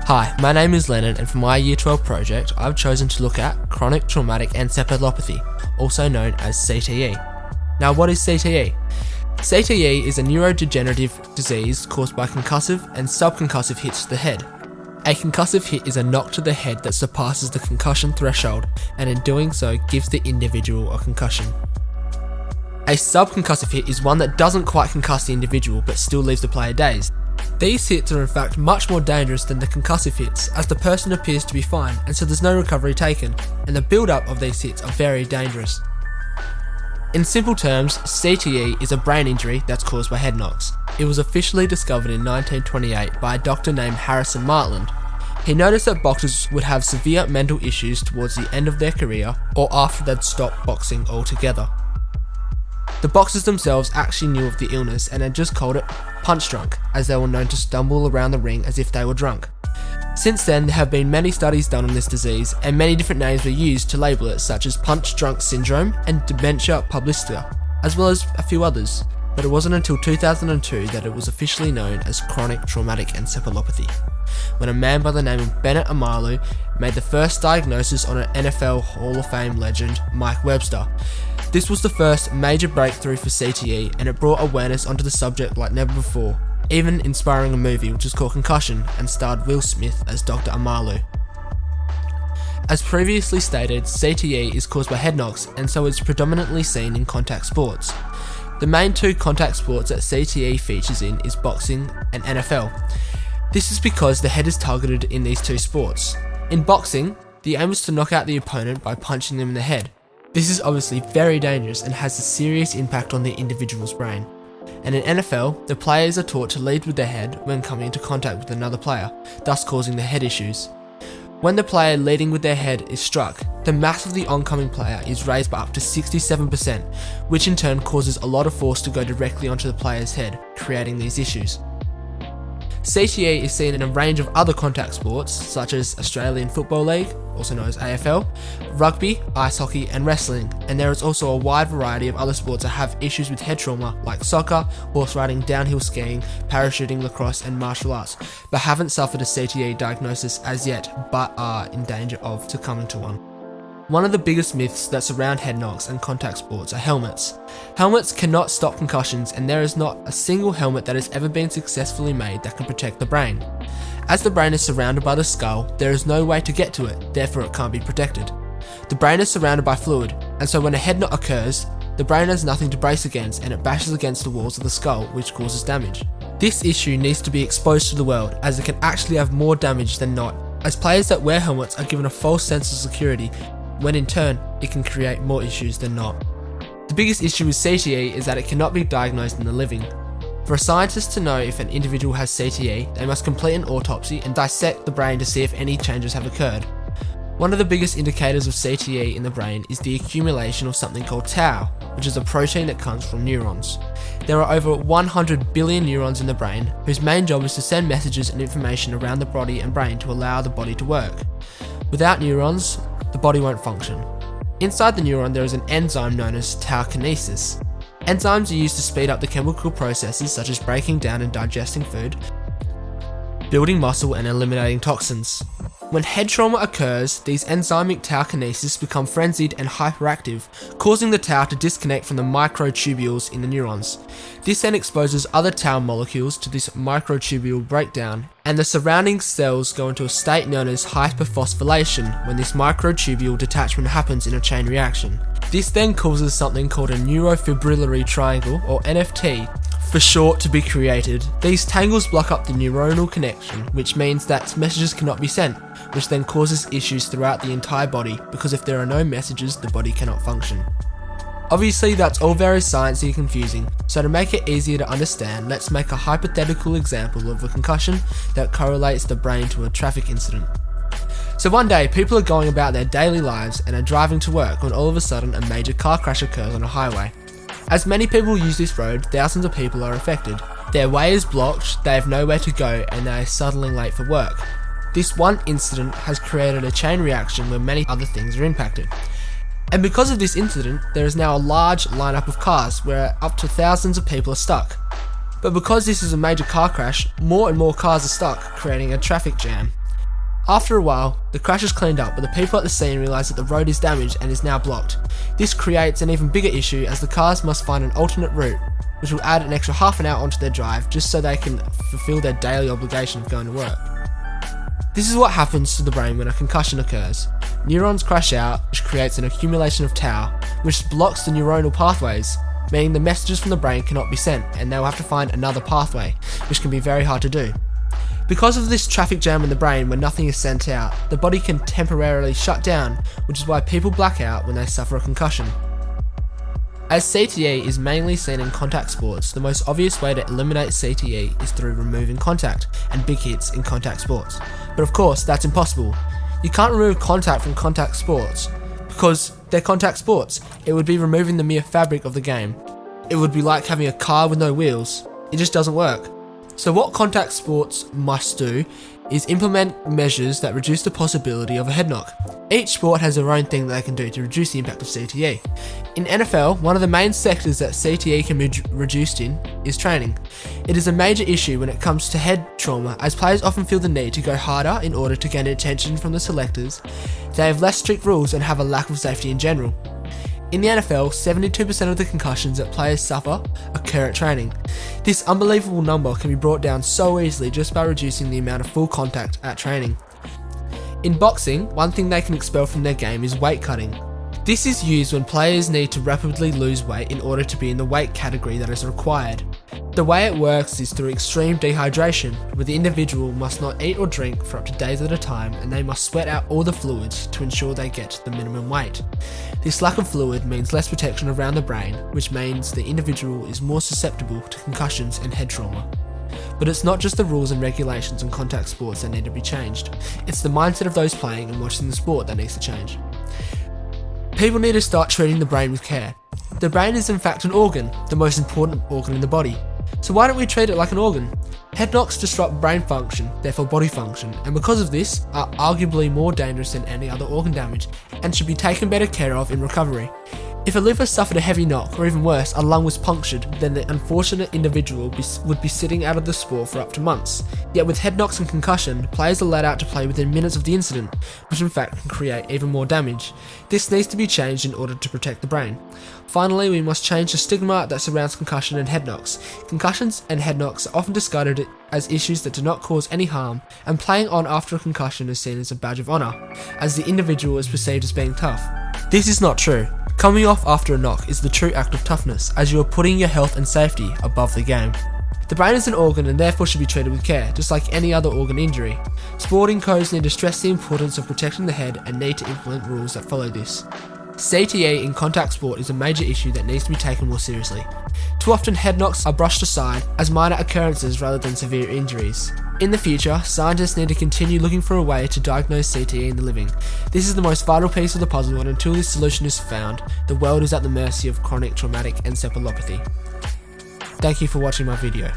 Hi, my name is Lennon, and for my Year 12 project, I've chosen to look at Chronic Traumatic Encephalopathy, also known as CTE. Now, what is CTE? CTE is a neurodegenerative disease caused by concussive and sub-concussive hits to the head. A concussive hit is a knock to the head that surpasses the concussion threshold, and in doing so gives the individual a concussion. A sub-concussive hit is one that doesn't quite concuss the individual but still leaves the player dazed. These hits are in fact much more dangerous than the concussive hits, as the person appears to be fine and so there's no recovery taken, and the build-up of these hits are very dangerous. In simple terms, CTE is a brain injury that's caused by head knocks. It was officially discovered in 1928 by a doctor named Harrison Martland. He noticed that boxers would have severe mental issues towards the end of their career or after they'd stopped boxing altogether. The boxers themselves actually knew of the illness and had just called it punch drunk, as they were known to stumble around the ring as if they were drunk. Since then, there have been many studies done on this disease, and many different names were used to label it, such as punch drunk syndrome and dementia publicita, as well as a few others. But it wasn't until 2002 that it was officially known as Chronic Traumatic Encephalopathy, when a man by the name of Bennett Amalu made the first diagnosis on an NFL Hall of Fame legend, Mike Webster. This was the first major breakthrough for CTE, and it brought awareness onto the subject like never before, even inspiring a movie which is called Concussion and starred Will Smith as Dr. Amalu. As previously stated, CTE is caused by head knocks, and so it's predominantly seen in contact sports. The main two contact sports that CTE features in is boxing and NFL. This is because the head is targeted in these two sports. In boxing, the aim is to knock out the opponent by punching them in the head. This is obviously very dangerous and has a serious impact on the individual's brain. And in NFL, the players are taught to lead with their head when coming into contact with another player, thus causing the head issues. When the player leading with their head is struck, the mass of the oncoming player is raised by up to 67%, which in turn causes a lot of force to go directly onto the player's head, creating these issues. CTE is seen in a range of other contact sports, such as Australian Football League, also known as AFL, rugby, ice hockey and wrestling, and there is also a wide variety of other sports that have issues with head trauma like soccer, horse riding, downhill skiing, parachuting, lacrosse and martial arts, but haven't suffered a CTE diagnosis as yet, but are in danger of succumbing to one. One of the biggest myths that surround head knocks and contact sports are helmets. Helmets cannot stop concussions, and there is not a single helmet that has ever been successfully made that can protect the brain. As the brain is surrounded by the skull, there is no way to get to it, therefore it can't be protected. The brain is surrounded by fluid, and so when a head knock occurs, the brain has nothing to brace against and it bashes against the walls of the skull, which causes damage. This issue needs to be exposed to the world, as it can actually have more damage than not, as players that wear helmets are given a false sense of security, when in turn, it can create more issues than not. The biggest issue with CTE is that it cannot be diagnosed in the living. For a scientist to know if an individual has CTE, they must complete an autopsy and dissect the brain to see if any changes have occurred. One of the biggest indicators of CTE in the brain is the accumulation of something called tau, which is a protein that comes from neurons. There are over 100 billion neurons in the brain, whose main job is to send messages and information around the body and brain to allow the body to work. Without neurons, the body won't function. Inside the neuron there is an enzyme known as tau kinesis. Enzymes are used to speed up the chemical processes such as breaking down and digesting food, building muscle and eliminating toxins. When head trauma occurs, these enzymic tau kinesis become frenzied and hyperactive, causing the tau to disconnect from the microtubules in the neurons. This then exposes other tau molecules to this microtubule breakdown, and the surrounding cells go into a state known as hyperphosphorylation when this microtubule detachment happens in a chain reaction. This then causes something called a neurofibrillary triangle, or NFT, for short, to be created. These tangles block up the neuronal connection, which means that messages cannot be sent, which then causes issues throughout the entire body, because if there are no messages, the body cannot function. Obviously, that's all very sciencey and confusing, so to make it easier to understand, let's make a hypothetical example of a concussion that correlates the brain to a traffic incident. So one day, people are going about their daily lives and are driving to work when all of a sudden a major car crash occurs on a highway. As many people use this road, thousands of people are affected. Their way is blocked, they have nowhere to go, and they are suddenly late for work. This one incident has created a chain reaction where many other things are impacted. And because of this incident, there is now a large lineup of cars where up to thousands of people are stuck. But because this is a major car crash, more and more cars are stuck, creating a traffic jam. After a while, the crash is cleaned up, but the people at the scene realise that the road is damaged and is now blocked. This creates an even bigger issue as the cars must find an alternate route, which will add an extra half an hour onto their drive just so they can fulfil their daily obligation of going to work. This is what happens to the brain when a concussion occurs. Neurons crash out, which creates an accumulation of tau, which blocks the neuronal pathways, meaning the messages from the brain cannot be sent, and they'll have to find another pathway, which can be very hard to do. Because of this traffic jam in the brain when nothing is sent out, the body can temporarily shut down, which is why people black out when they suffer a concussion. As CTE is mainly seen in contact sports, the most obvious way to eliminate CTE is through removing contact and big hits in contact sports. But of course, that's impossible. You can't remove contact from contact sports because they're contact sports. It would be removing the mere fabric of the game. It would be like having a car with no wheels. It just doesn't work. So what contact sports must do is implement measures that reduce the possibility of a head knock. Each sport has their own thing that they can do to reduce the impact of CTE. In NFL, one of the main sectors that CTE can be reduced in is training. It is a major issue when it comes to head trauma, as players often feel the need to go harder in order to gain attention from the selectors. They have less strict rules and have a lack of safety in general. In the NFL, 72% of the concussions that players suffer occur at training. This unbelievable number can be brought down so easily just by reducing the amount of full contact at training. In boxing, one thing they can expel from their game is weight cutting. This is used when players need to rapidly lose weight in order to be in the weight category that is required. The way it works is through extreme dehydration, where the individual must not eat or drink for up to days at a time, and they must sweat out all the fluids to ensure they get to the minimum weight. This lack of fluid means less protection around the brain, which means the individual is more susceptible to concussions and head trauma. But it's not just the rules and regulations in contact sports that need to be changed. It's the mindset of those playing and watching the sport that needs to change. People need to start treating the brain with care. The brain is in fact an organ, the most important organ in the body. So why don't we treat it like an organ? Head knocks disrupt brain function, therefore body function, and because of this, are arguably more dangerous than any other organ damage, and should be taken better care of in recovery. If a liver suffered a heavy knock, or even worse, a lung was punctured, then the unfortunate individual would be sitting out of the sport for up to months. Yet with head knocks and concussion, players are let out to play within minutes of the incident, which in fact can create even more damage. This needs to be changed in order to protect the brain. Finally, we must change the stigma that surrounds concussion and head knocks. Concussions and head knocks are often discarded as issues that do not cause any harm, and playing on after a concussion is seen as a badge of honour, as the individual is perceived as being tough. This is not true. Coming off after a knock is the true act of toughness, as you are putting your health and safety above the game. The brain is an organ and therefore should be treated with care, just like any other organ injury. Sporting codes need to stress the importance of protecting the head and need to implement rules that follow this. CTE in contact sport is a major issue that needs to be taken more seriously. Too often head knocks are brushed aside as minor occurrences rather than severe injuries. In the future, scientists need to continue looking for a way to diagnose CTE in the living. This is the most vital piece of the puzzle, and until this solution is found, the world is at the mercy of chronic traumatic encephalopathy. Thank you for watching my video.